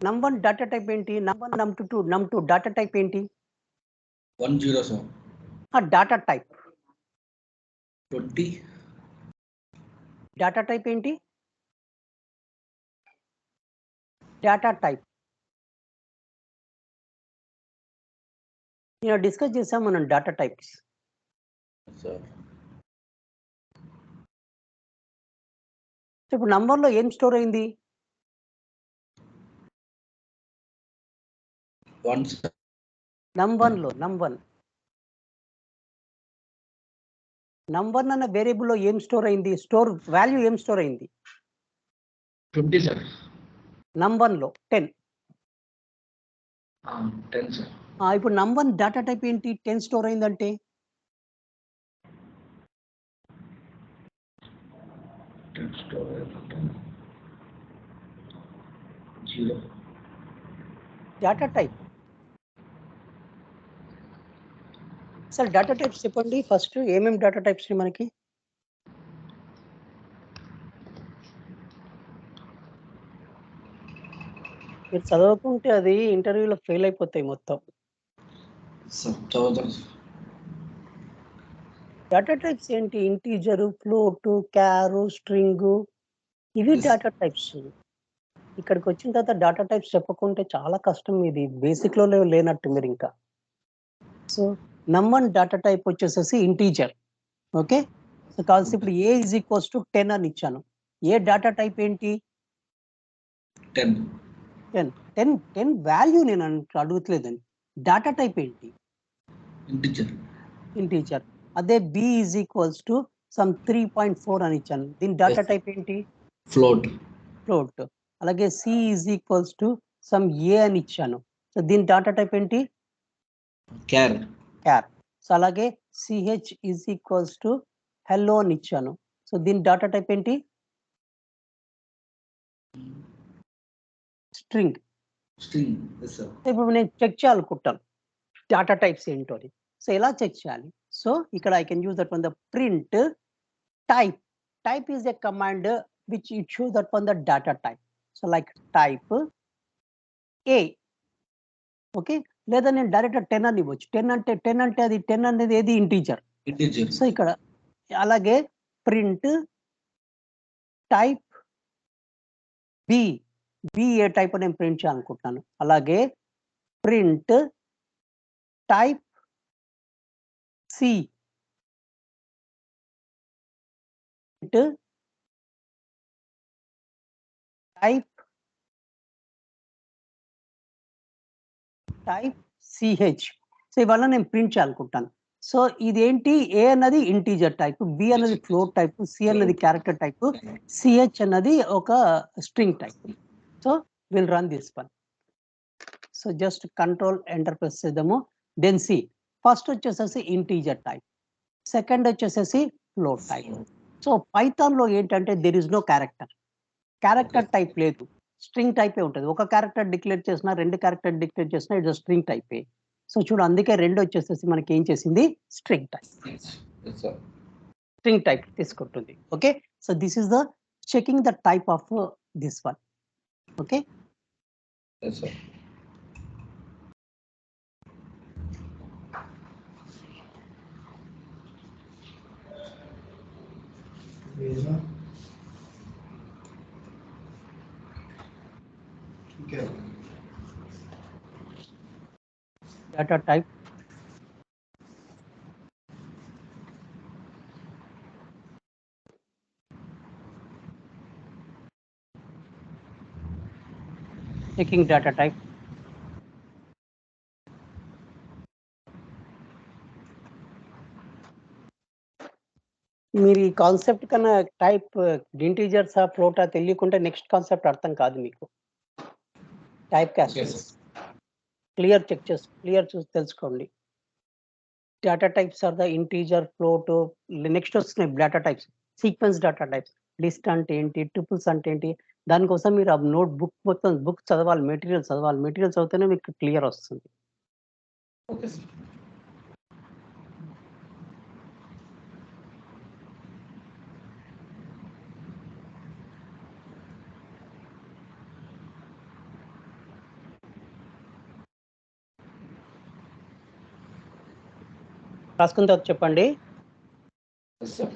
num1 data type ఏంటి? num1 num2 data type ఏంటి? 107. Data type 20. Data type ఏంటి? Data type నేను discuss చేసాం మనం డేటా టైప్స్. సార్ ఇప్పుడు నంబర్లో ఏం స్టోర్ అయింది? 1 సార్. num1 అన్న వేరియబుల్లో ఏం స్టోర్ అయింది? స్టోర్ వాల్యూ ఏం స్టోర్ అయింది? 20 సార్. num1లో 10. 10 సార్. ఇప్పుడు num1 డేటా టైప్ ఏంటి? 10 స్టోర్ అయిందంటే 10 స్టోర్ 0. Data type. అసలు డేటా టైప్స్ చెప్పండి ఫస్ట్. ఏమేమి డేటా టైప్స్ మనకి? మీరు చదవకుంటే అది ఇంటర్వ్యూలో ఫెయిల్ అయిపోతాయి మొత్తం. డేటా టైప్స్ ఏంటి? ఇంటీజరు, ఫ్లోట్, క్యారు, స్ట్రింగ్, ఇవి డేటా టైప్స్. ఇక్కడికి వచ్చిన తర్వాత డేటా టైప్స్ చెప్పకుంటే చాలా కష్టం. ఇది బేసిక్లో లేనట్టు మీరు ఇంకా. సో num1 డేటా టైప్ వచ్చేసేసి ఇంటీజర్. ఓకే, సో కాల్సి ఇప్పుడు a ఈజ్ ఈక్వల్స్ టు 10 అని ఇచ్చాను. ఏ డేటా టైప్ ఏంటి? 10 వాల్యూ నేను అడుగుతలేదని. డేటా టైప్ ఏంటి? ఇంటీజర్. అదే b is equals to some 3.4 అని ఇచ్చాను. దీని డేటా టైప్ ఏంటి? ఫ్లోట్. అలాగే c is equals to some a అని ఇచ్చాను. సో దీని డేటా టైప్ ఏంటి? క్యార్. సో అలాగే ch is equals to hello అని ఇచ్చాను. సో దీని డేటా టైప్ ఏంటి? స్ట్రింగ్. ఇప్పుడు నేను చెక్ చేయాలనుకుంటాను డేటా టైప్స్ ఏంటో అని. సో ఎలా చెక్ చేయాలి? సో ఇక్కడ I can use that one the print type. Type is a command which it shows that one the data type. So like type A. Okay, లేదా నేను direct 10 అని ఇవ్వచ్చు. 10 అంటే అది 10 అనేది ఏది? ఇంటీజర్. సో ఇక్కడ అలాగే print type B. A type నేను ప్రింట్ చేయాలనుకుంటున్నాను. అలాగే print type C. Type CH. So ఇవల్ల నేను ప్రింట్ చేయాలనుకుంటాను. సో ఇదేంటి? ఏ అన్నది ఇంటీజర్ టైప్, బి అన్నది ఫ్లోట్ టైప్, సి అన్నది క్యారెక్టర్ టైప్, సిహెచ్ అన్నది ఒక string type. So will run this one. So just control enter press చేద్దాము. Then C. ఫస్ట్ వచ్చేసేసి ఇంటీజర్ టైప్, సెకండ్ వచ్చేసేసి ఫ్లోట్ టైప్. సో పైథాన్లో ఏంటంటే there is no character type లేదు, string టైపే ఉంటుంది. ఒక క్యారెక్టర్ డిక్లేర్ చేసినా, 2 క్యారెక్టర్ డిక్లేర్ చేసినా ఇట్స్ స్ట్రింగ్ టైపే. సో చూడు, అందుకే 2 వచ్చేసేసి మనకి ఏం చేసింది? స్ట్రింగ్ టైప్ తీసుకుంటుంది. Okay, so this is the checking the type of this one. Okay, data type, checking data type, మీరు ఈ కాన్సెప్ట్ కన్నా టైప్ ఇంటీజర్సా ఫ్లోటా తెలియకుంటే నెక్స్ట్ కాన్సెప్ట్ అర్థం కాదు మీకు. టైప్ కాస్టింగ్ క్లియర్ చూసి తెలుసుకోండి. Data types are the integer, float. Next వస్తున్నాయి data types, sequence data types. List అంటే ఏంటి, ట్రిపుల్స్ అంటే ఏంటి, దానికోసం మీరు ఆ నోట్ బుక్ మొత్తం బుక్ చదవాలి, మెటీరియల్ చదివితేనే మీకు క్లియర్ వస్తుంది. రాసుకున్న తర్వాత చెప్పండి. Yes, sir.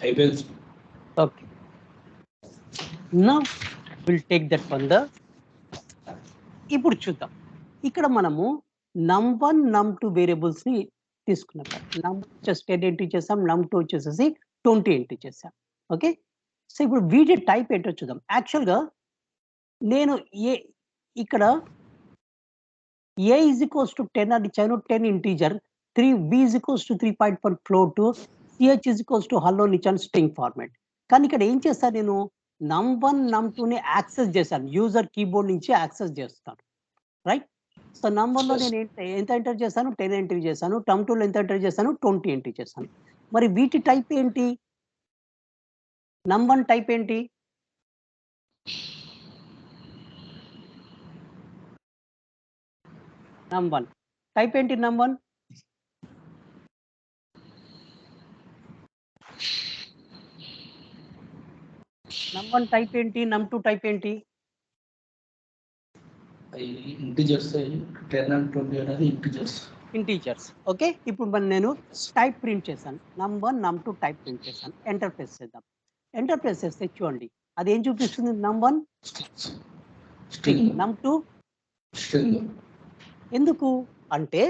అయిపోయింది. Okay. Now will take that from the. ఇప్పుడు చూద్దాం. ఇక్కడ మనము num1 num2 వేరియబుల్స్ ని తీసుకున్నాం. num వచ్చేసి 10 ఎంట్రీ చేసాం, num2 వచ్చేసేసి 20 ఎంట్రీ చేసాం. ఓకే. సో ఇప్పుడు వీటి టైప్ ఏంటో చూద్దాం. యాక్చువల్గా నేను ఇక్కడ a is equals to 10 అని ఇచ్చాను, 10 integer, 3b is equals to 3.1 float, ch is equals to hello అని ఇచ్చాను స్ట్రింగ్ ఫార్మాట్. కానీ ఇక్కడ ఏం చేస్తాను, నేను num1 num2ని యాక్సెస్ చేశాను, యూజర్ కీబోర్డ్ నుంచి యాక్సెస్ చేస్తాను, రైట్? సో num1లో నేను ఎంత ఎంటర్ చేశాను, 10 ఎంట్రీ చేశాను, num2లో ఎంత ఎంటర్ చేశాను, 20 ఎంట్రీ చేశాను. మరి వీటి టైప్ ఏంటి? num1 టైప్ ఏంటి? num1 టైప్ ఏంటి? num1 టైప్ ఏంటి? num2 టైప్ ఏంటి? ఇంటిజర్స్ 10 and 20 అనేది ఇంటిజర్స్. ఓకే. ఇప్పుడు నేను టైప్ ప్రింట్ చేశాను, num1 num2 టైప్ ప్రింట్ చేశాను. ఎంటర్ ప్రెస్ చేద్దాం. ఎంటర్ ప్రెస్ చేస్తే చూడండి అది ఏం చూపిస్తుంది? num1 string, num2 string. ఎందుకు అంటే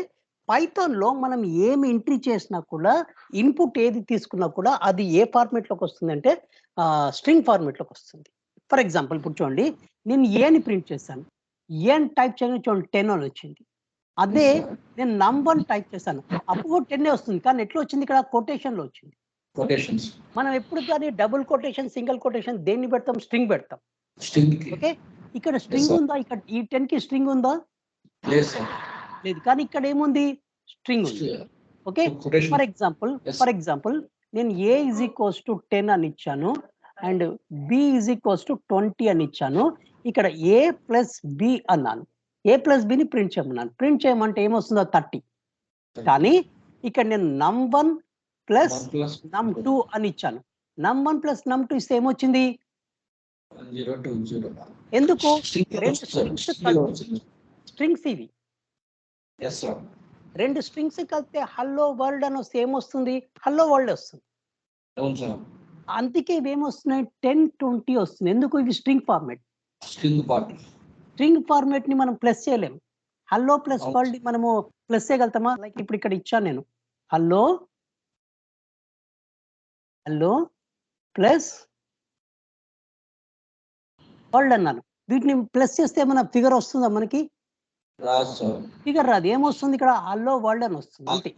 పైథాన్లో మనం ఏమి ఎంట్రీ చేసినా కూడా, ఇన్పుట్ ఏది తీసుకున్నా కూడా అది ఏ ఫార్మేట్లోకి వస్తుంది అంటే స్ట్రింగ్ ఫార్మేట్లోకి వస్తుంది. ఫర్ ఎగ్జాంపుల్ ఇప్పుడు చూడండి, నేను ఏని ప్రింట్ చేశాను, ఏని టైప్ చేయగానే చూడండి 10 అని వచ్చింది. అదే నేను num1 టైప్ చేశాను, అప్పుడు 10 వస్తుంది, కానీ ఎట్లా వచ్చింది? ఇక్కడ కొటేషన్లో వచ్చింది. కొటేషన్స్. మనం ఎప్పుడు కానీ డబుల్ కొటేషన్, సింగిల్ కొటేషన్ దేన్ని పెడతాం? స్ట్రింగ్ పెడతాం. ఓకే. ఇక్కడ స్ట్రింగ్ ఉందా? ఇక్కడ ఈ 10 కి స్ట్రింగ్ ఉందా? లేదు. కానీ ఇక్కడ ఏముంది? స్ట్రింగ్ ఉంది. ఓకే. ఫర్ ఎగ్జాంపుల్ నేను a is equals to 10 అని ఇచ్చాను and b is equals to 20 అని ఇచ్చాను. ఇక్కడ a ప్లస్ b అన్నాను, a ప్లస్ బిని ప్రింట్ చేయమన్నాను. ప్రింట్ చేయమంటే ఏమొస్తుందో 30. కానీ ఇక్కడ నేను num1 ప్లస్ num2 అని ఇచ్చాను. num1 ప్లస్ num2 ఇస్తే ఏమొచ్చింది? 0 ఎందుకు? స్ట్రింగ్స్ ఇవి. రెండు స్ట్రింగ్స్ కలిపితే హల్లో వరల్డ్ అని వస్తే ఏమొస్తుంది? హల్లో వరల్డ్ వస్తుంది. అందుకే ఇవేమొస్తున్నాయి? 10, 20 వస్తుంది. ఎందుకు? ఇవి స్ట్రింగ్ ఫార్మాట్. స్ట్రింగ్ ఫార్మాట్ ని మనం ప్లస్ చేయలేము. హల్లో ప్లస్ వరల్డ్ మనము ప్లస్ చేయగలుగుతామా? లైక్ ఇప్పుడు ఇక్కడ ఇచ్చాను నేను హల్లో ప్లస్ వరల్డ్ అన్నాను. వీటిని ప్లస్ చేస్తే ఏమైనా ఫిగర్ వస్తుందా మనకి? ఫిగర్ రాదు. ఏమొస్తుంది? ఇక్కడ హల్లో వరల్డ్ అని వస్తుంది అంతే.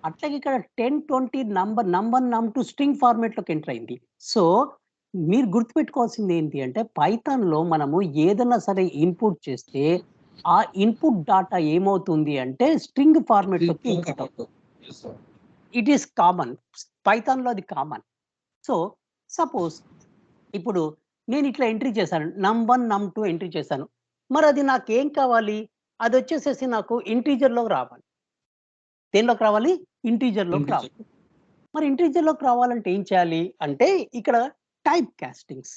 అట్లాగే ఇక్కడ 10, 20 నంబర్ num2 స్ట్రింగ్ ఫార్మాట్ లోకి ఎంటర్ అయింది. సో మీరు గుర్తుపెట్టుకోవాల్సింది ఏంటి అంటే, పైథాన్ లో మనము ఏదైనా సరే ఇన్పుట్ చేస్తే ఆ ఇన్పుట్ డాటా ఏమవుతుంది అంటే స్ట్రింగ్ ఫార్మాట్ లోకి ఇట్ ఈస్ కామన్. పైథాన్ లో అది కామన్. సో సపోజ్ ఇప్పుడు నేను ఇట్లా ఎంట్రీ చేశాను, num1 num2 ఎంట్రీ చేశాను. మరి అది నాకు ఏం కావాలి? అది వచ్చేసేసి నాకు ఇంటీజర్లోకి రావాలి. దేనిలోకి రావాలి? ఇంటీజర్లోకి రావాలి. మరి ఇంటీజర్లోకి రావాలంటే ఏం చేయాలి అంటే ఇక్కడ టైప్ కాస్టింగ్.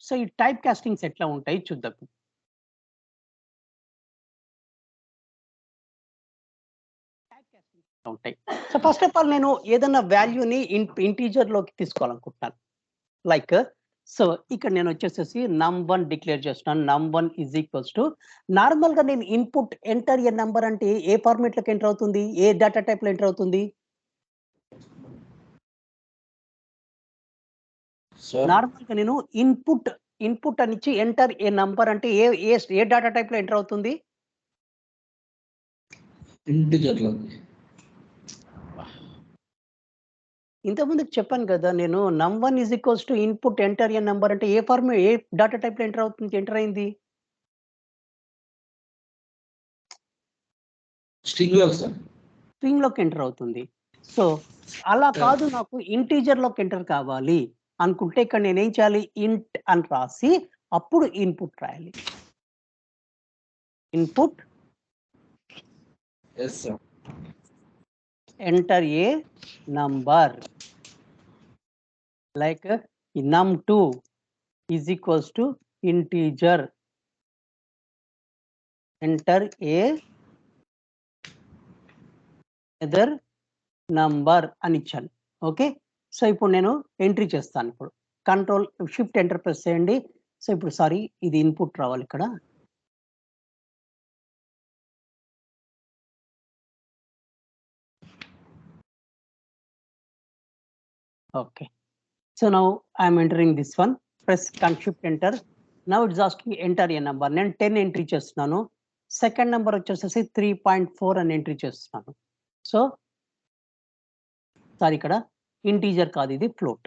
సో ఈ టైప్ కాస్టింగ్స్ ఎట్లా ఉంటాయి చూద్దాం. ఉంటాయి. సో ఫస్ట్ ఆఫ్ ఆల్ నేను ఏదైనా వాల్యూని ఇంటీజర్లోకి తీసుకోవాలనుకుంటున్నాను. లైక్ సో ఇక్కడ నేను వచ్చేసేసి num1 డిక్లేర్ చేస్తున్నాను. num1 ఈజ్ ఈక్వల్స్ టు, నార్మల్గా నేను ఇన్పుట్ ఎంటర్ ఏ నెంబర్ అంటే ఏ ఫార్మేట్లోకి ఎంటర్ అవుతుంది? ఏ డేటా టైప్లో ఎంటర్ అవుతుంది? నార్మల్గా నేను ఇన్పుట్ ఇన్పుట్ అని ఇచ్చి ఎంటర్ ఏ నంబర్ అంటే ఏ ఏ ఏ డేటా టైప్ లో ఎంటర్ అవుతుంది? ఇంటిజర్ లో. ఇంతకుముందు చెప్పాను కదా నేను num1 is equals to input enter a number అంటే ఏ ఫార్మ్ ఏ డేటా టైప్ లో ఎంటర్ అవుతుంది, ఎంటర్ అయింది? స్ట్రింగ్ లో సార్. స్ట్రింగ్ లోకి ఎంటర్ అవుతుంది. సో అలా కాదు, నాకు ఇంటీజర్ లోకి ఎంటర్ కావాలి అనుకుంటే ఇక్కడ నేనేం చేయాలి? ఇంట్ అని రాసి అప్పుడు ఇన్పుట్ రాయాలి. Input yes sir. Enter a number like num2 is equals to integer, enter a other number అని ఇచ్చాను. ఓకే, సో ఇప్పుడు నేను ఎంట్రీ చేస్తాను. ఇప్పుడు కంట్రోల్ షిఫ్ట్ ఎంటర్ ప్రెస్ చేయండి. సో ఇప్పుడు సారీ, ఇది ఇన్పుట్ రావాలి ఇక్కడ. Okay, so now I'm entering this one. Press shift enter. Now it's asking enter a number. నేను 10 ఎంట్రీ చేస్తున్నాను. సెకండ్ నెంబర్ వచ్చేసేసి 3.4 అని ఎంట్రీ చేస్తున్నాను. సో సారీ, ఇక్కడ ఇంటీజర్ కాదు, ఇది ఫ్లోట్.